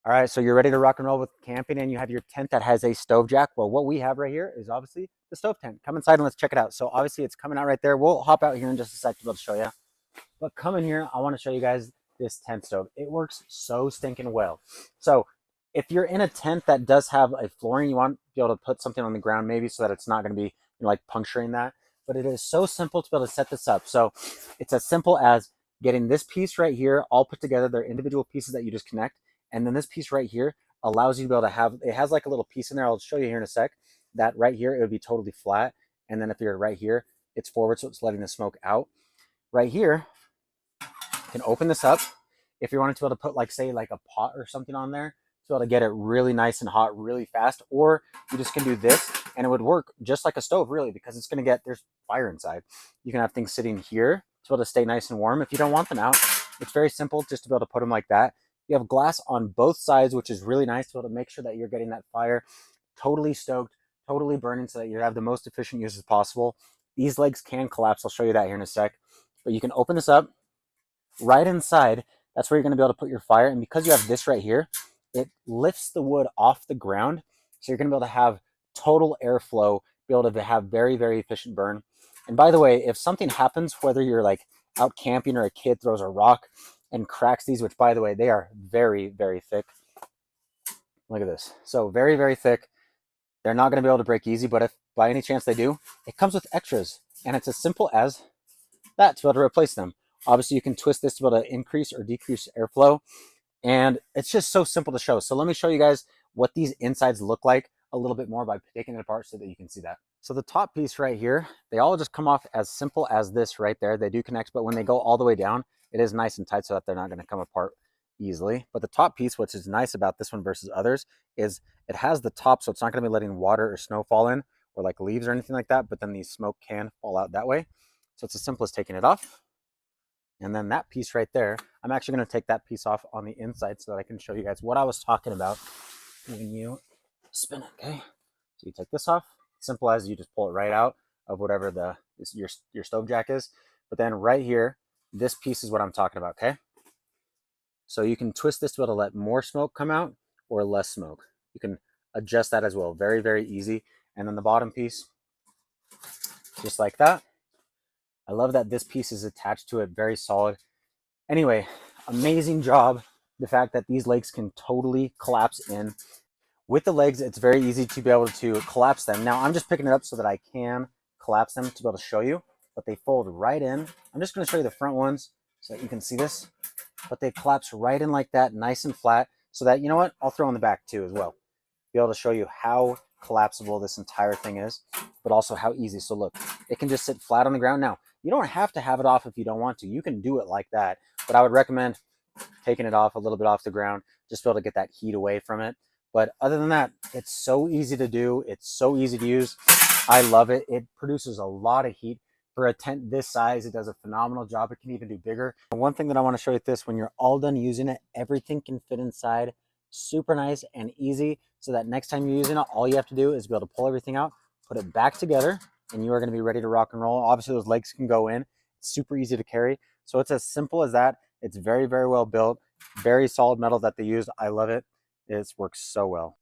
All right, so you're ready to rock and roll with camping and you have your tent that has a stove jack. Well, what we have right here is obviously the stove tent. Come inside and let's check it out. So obviously it's coming out right there. We'll hop out here in just a sec to be able to show you. But come in here, I want to show you guys this tent stove. It works so stinking well. So if you're in a tent that does have a flooring, you want to be able to put something on the ground maybe so that it's not going to be like puncturing that. But it is so simple to be able to set this up. So it's as simple as getting this piece right here all put together. They're individual pieces that you just connect. And then this piece right here allows you to be able to have, it has like a little piece in there. I'll show you here in a sec. That right here, it would be totally flat. And then if you're right here, it's forward, so it's letting the smoke out. Right here, you can open this up. If you wanted to be able to put like, say, like a pot or something on there, to be able to get it really nice and hot really fast. Or you just can do this and it would work just like a stove really, because it's gonna there's fire inside. You can have things sitting here to be able to stay nice and warm. If you don't want them out, it's very simple just to be able to put them like that. You have glass on both sides, which is really nice to be able to make sure that you're getting that fire totally stoked, totally burning, so that you have the most efficient use as possible. These legs can collapse. I'll show you that here in a sec. But you can open this up. Right inside, that's where you're going to be able to put your fire. And because you have this right here, it lifts the wood off the ground. So you're going to be able to have total airflow, be able to have very, very efficient burn. And by the way, if something happens, whether you're like out camping or a kid throws a rock and cracks these, which by the way, they are very, very thick. Look at this. So very, very thick. They're not going to be able to break easy, but if by any chance they do, it comes with extras. And it's as simple as that to be able to replace them. Obviously, you can twist this to be able to increase or decrease airflow. And it's just so simple to show. So let me show you guys what these insides look like a little bit more by taking it apart so that you can see that. So the top piece right here, they all just come off as simple as this right there. They do connect, but when they go all the way down, it is nice and tight so that they're not going to come apart easily. But the top piece, which is nice about this one versus others, is it has the top, so it's not going to be letting water or snow fall in or like leaves or anything like that, but then the smoke can fall out that way. So it's as simple as taking it off. And then that piece right there, I'm actually going to take that piece off on the inside so that I can show you guys what I was talking about when you spin it, okay? So you take this off, simple as you just pull it right out of whatever your stove jack is. But then right here, this piece is what I'm talking about, okay? So you can twist this to be able to let more smoke come out or less smoke. You can adjust that as well. Very, very easy. And then the bottom piece, just like that. I love that this piece is attached to it, very solid. Anyway, amazing job. The fact that these legs can totally collapse in. With the legs, it's very easy to be able to collapse them. Now, I'm just picking it up so that I can collapse them to be able to show you, but they fold right in. I'm just going to show you the front ones so that you can see this, but they collapse right in like that, nice and flat, so that, you know what, I'll throw in the back too as well. Be able to show you how collapsible this entire thing is, but also how easy. So look, it can just sit flat on the ground. Now, you don't have to have it off if you don't want to. You can do it like that, but I would recommend taking it off a little bit off the ground, just to be able to get that heat away from it. But other than that, it's so easy to do. It's so easy to use. I love it. It produces a lot of heat. For a tent this size, it does a phenomenal job. It can even do bigger. One thing that I want to show you this, when you're all done using it, everything can fit inside. Super nice and easy, so that next time you're using it, all you have to do is be able to pull everything out, put it back together, and you are going to be ready to rock and roll. Obviously, those legs can go in. It's super easy to carry. So it's as simple as that. It's very, very well built. Very solid metal that they used. I love it. It works so well.